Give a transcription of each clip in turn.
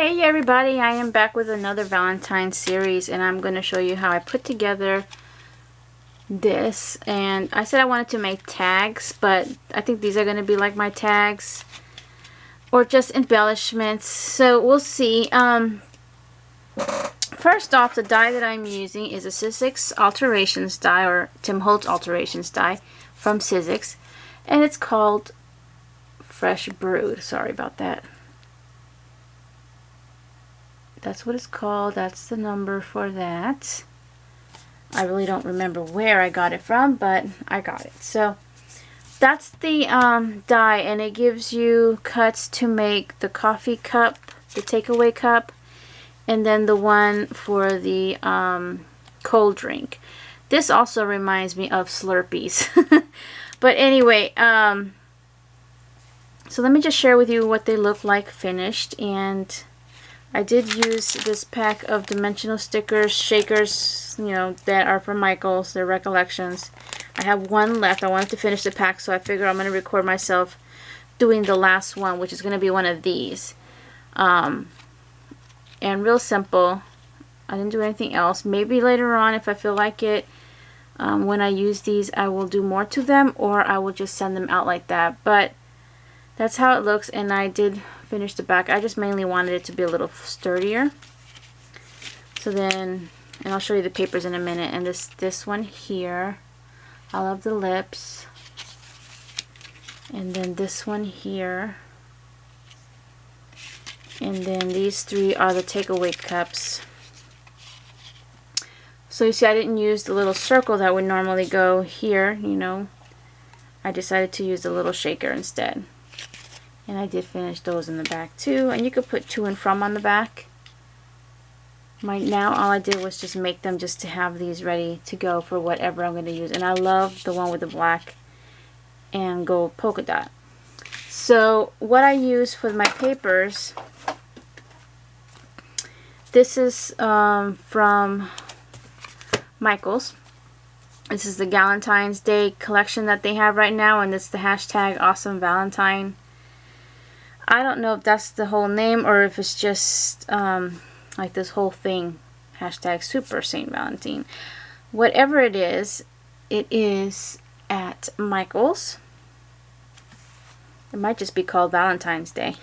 Hey everybody, I am back with another Valentine series, and I'm going to show you how I put together this. And I said I wanted to make tags, but I think these are going to be like my tags or just embellishments, so we'll see. First off, the die that I'm using is a Sizzix Alterations die, or Tim Holtz Alterations die from Sizzix, and it's called Fresh Brewed. Sorry about that. That's what it's called. That's the number for that. I really don't remember where I got it from, but I got it. So that's the die, and it gives you cuts to make the coffee cup, the takeaway cup, and then the one for the cold drink. This also reminds me of Slurpees. But anyway, so let me just share with you what they look like finished. And I did use this pack of dimensional stickers, shakers, you know, that are from Michaels. They're Recollections. I have one left. I wanted to finish the pack, so I figured I'm going to record myself doing the last one, which is going to be one of these. And real simple. I didn't do anything else. Maybe later on, if I feel like it, when I use these, I will do more to them, or I will just send them out like that. But that's how it looks, and I did finish the back. I just mainly wanted it to be a little sturdier. So then, and I'll show you the papers in a minute. And this one here, I love the lips. And then this one here. And then these three are the takeaway cups. So you see, I didn't use the little circle that would normally go here, you know. I decided to use the little shaker instead. And I did finish those in the back too. And you could put to and from on the back. Right now, all I did was just make them just to have these ready to go for whatever I'm going to use. And I love the one with the black and gold polka dot. So what I use for my papers, this is from Michaels. This is the Valentine's Day collection that they have right now, and it's the hashtag Awesome Valentine. I don't know if that's the whole name or if it's just like this whole thing, hashtag Super Saint Valentine. Whatever it is at Michaels. It might just be called Valentine's Day.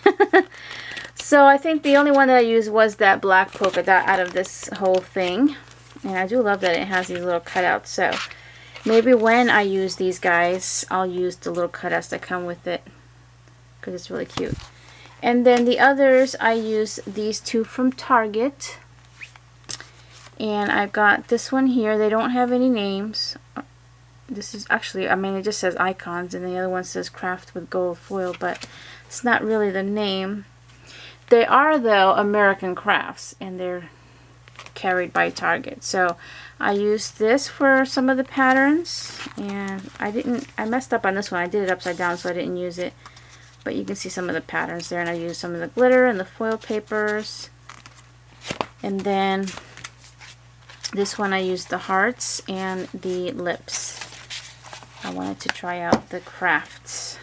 So I think the only one that I used was that black polka dot out of this whole thing. And I do love that it has these little cutouts. So maybe when I use these guys, I'll use the little cutouts that come with it, because it's really cute. And then the others, I use these two from Target. And I've got this one here. They don't have any names. This is actually, I mean, it just says icons, and the other one says craft with gold foil, but it's not really the name. They are, though, American crafts, and they're carried by Target. So I used this for some of the patterns, and I messed up on this one. I did it upside down, so I didn't use it. But you can see some of the patterns there, and I used some of the glitter and the foil papers. And then this one I used the hearts and the lips. I wanted to try out the crafts.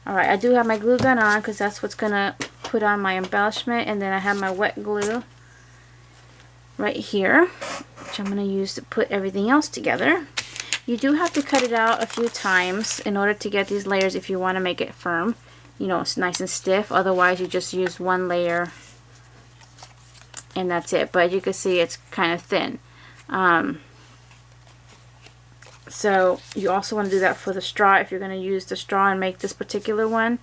Alright, I do have my glue gun on because that's what's going to put on my embellishment. And then I have my wet glue right here, which I'm going to use to put everything else together. You do have to cut it out a few times in order to get these layers if you want to make it firm. You know, it's nice and stiff. Otherwise, you just use one layer and that's it. But you can see it's kind of thin. So you also want to do that for the straw if you're going to use the straw and make this particular one.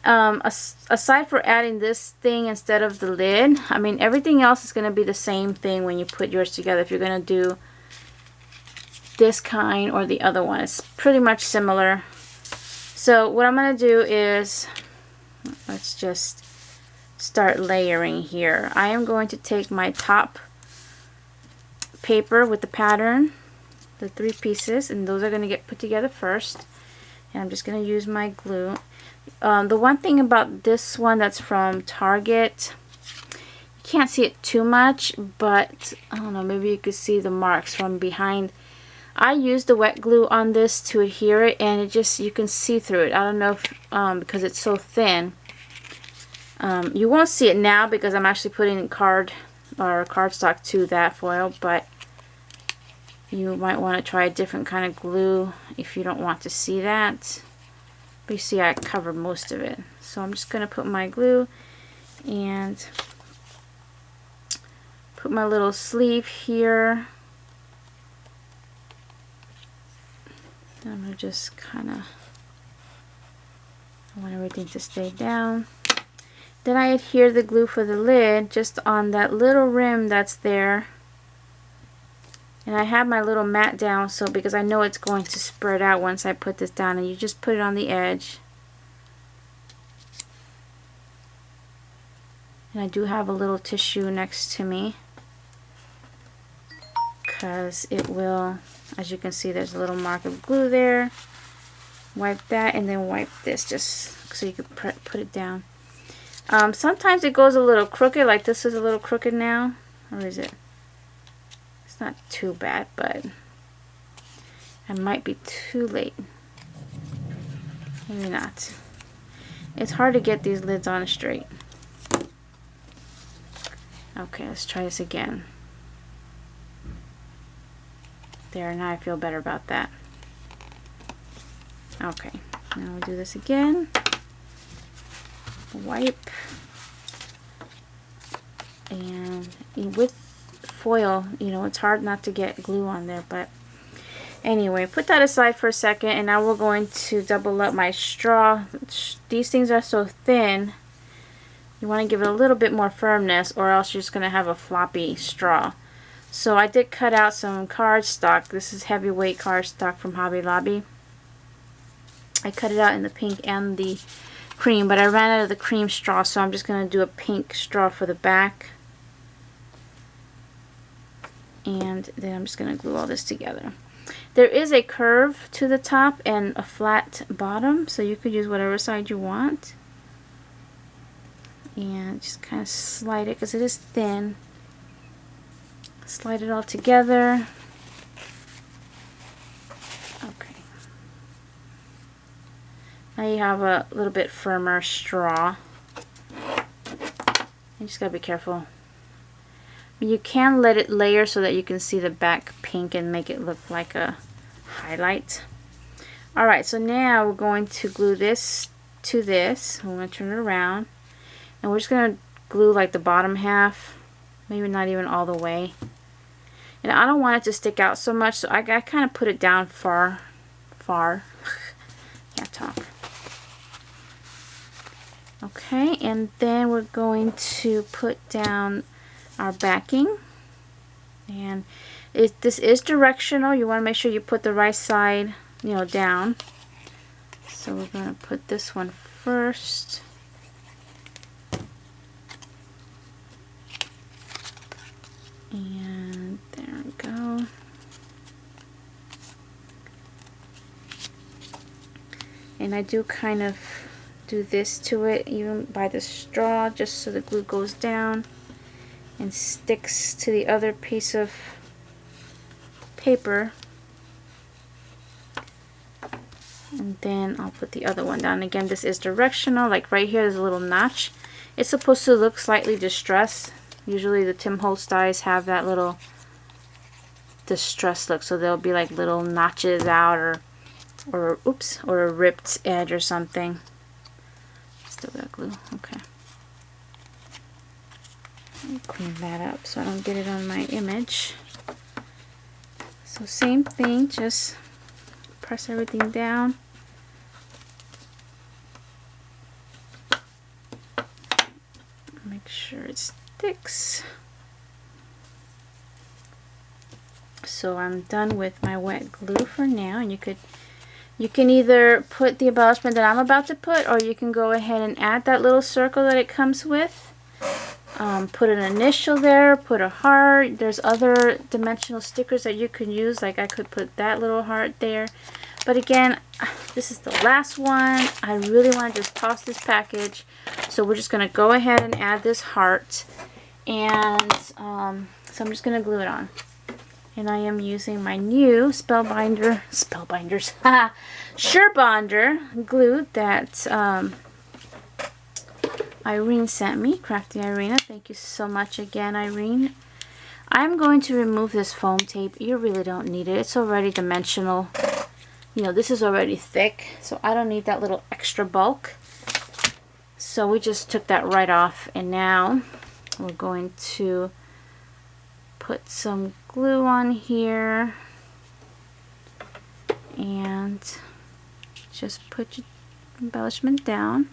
Aside for adding this thing instead of the lid, I mean, everything else is going to be the same thing when you put yours together. If you're going to do this kind or the other one, it's pretty much similar. So what I'm going to do is, let's just start layering here. I am going to take my top paper with the pattern, the 3 pieces, and those are going to get put together first. And I'm just going to use my glue. The one thing about this one that's from Target, you can't see it too much, but I don't know, maybe you could see the marks from behind. I used the wet glue on this to adhere it, and it just, you can see through it. I don't know if because it's so thin, You won't see it now because I'm actually putting cardstock to that foil, but you might want to try a different kind of glue if you don't want to see that. But you see I covered most of it. So I'm just going to put my glue and put my little sleeve here. I'm going to just kind of, I want everything to stay down. Then I adhere the glue for the lid just on that little rim that's there. And I have my little mat down so because I know it's going to spread out once I put this down, and you just put it on the edge. And I do have a little tissue next to me because it will, as you can see, there's a little mark of glue there. Wipe that and then wipe this just so you can put it down. Sometimes it goes a little crooked, like this is a little crooked now. Or is it? It's not too bad, but I might be too late. Maybe not. It's hard to get these lids on straight. Okay, let's try this again. There, now I feel better about that. Okay, now we'll do this again. Wipe. And with foil, you know, it's hard not to get glue on there, but anyway, put that aside for a second, and now we're going to double up my straw. These things are so thin, you want to give it a little bit more firmness, or else you're just going to have a floppy straw. So I did cut out some cardstock. This is heavyweight cardstock from Hobby Lobby. I cut it out in the pink and the cream, but I ran out of the cream straw, so I'm just going to do a pink straw for the back. And then I'm just going to glue all this together. There is a curve to the top and a flat bottom, so you could use whatever side you want. And just kind of slide it because it is thin. Slide it all together. Okay. Now you have a little bit firmer straw. You just gotta be careful. You can let it layer so that you can see the back pink and make it look like a highlight. Alright, so now we're going to glue this to this. We're going to turn it around. And we're just going to glue like the bottom half. Maybe not even all the way. And I don't want it to stick out so much, so I kind of put it down far. Can't talk. Okay, and then we're going to put down our backing. And this is directional. You want to make sure you put the right side, you know, down. So we're going to put this one first. And there we go. And I do kind of do this to it even by the straw, just so the glue goes down and sticks to the other piece of paper. And then I'll put the other one down. Again, this is directional. Like right here, there's a little notch. It's supposed to look slightly distressed. Usually the Tim Holtz dies have that little distressed look, so there'll be like little notches out, or a ripped edge or something. Still got glue. Okay. Let me clean that up so I don't get it on my image. So same thing, just press everything down. Make sure it sticks. So I'm done with my wet glue for now, and you can either put the embellishment that I'm about to put, or you can go ahead and add that little circle that it comes with. Put an initial there, put a heart. There's other dimensional stickers that you can use, like I could put that little heart there. But again, this is the last one. I really want to just toss this package, so we're just going to go ahead and add this heart. And so I'm just going to glue it on. And I am using my new Surebonder glue that Irene sent me. Crafty Irina. Thank you so much again, Irene. I'm going to remove this foam tape. You really don't need it. It's already dimensional. You know, this is already thick, so I don't need that little extra bulk. So we just took that right off, and now we're going to put some glue on here and just put your embellishment down.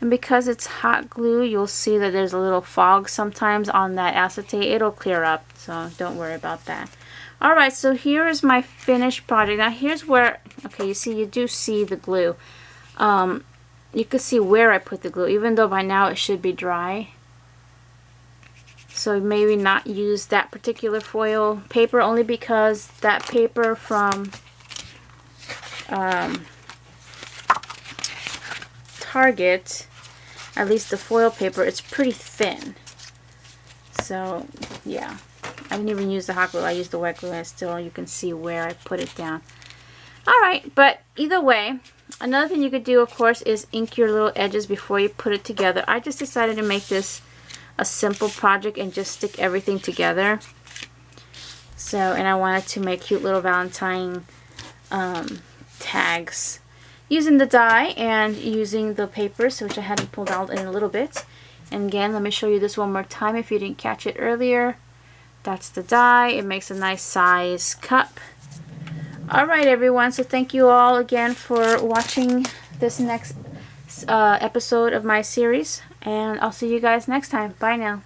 And because it's hot glue, you'll see that there's a little fog sometimes on that acetate. It'll clear up, so don't worry about that. Alright, so here is my finished project. Now here's where, okay, you see, you do see the glue. You can see where I put the glue, even though by now it should be dry. So maybe not use that particular foil paper, only because that paper from Target, at least the foil paper, it's pretty thin. So yeah, I didn't even use the hot glue. I used the wet glue, and still you can see where I put it down. Alright, but either way, another thing you could do, of course, is ink your little edges before you put it together. I just decided to make this a simple project and just stick everything together. So, and I wanted to make cute little Valentine tags using the die and using the papers, which I hadn't pulled out in a little bit. And again, let me show you this one more time if you didn't catch it earlier. That's the die. It makes a nice size cup. Alright everyone, so thank you all again for watching this next episode of my series, and I'll see you guys next time. Bye now.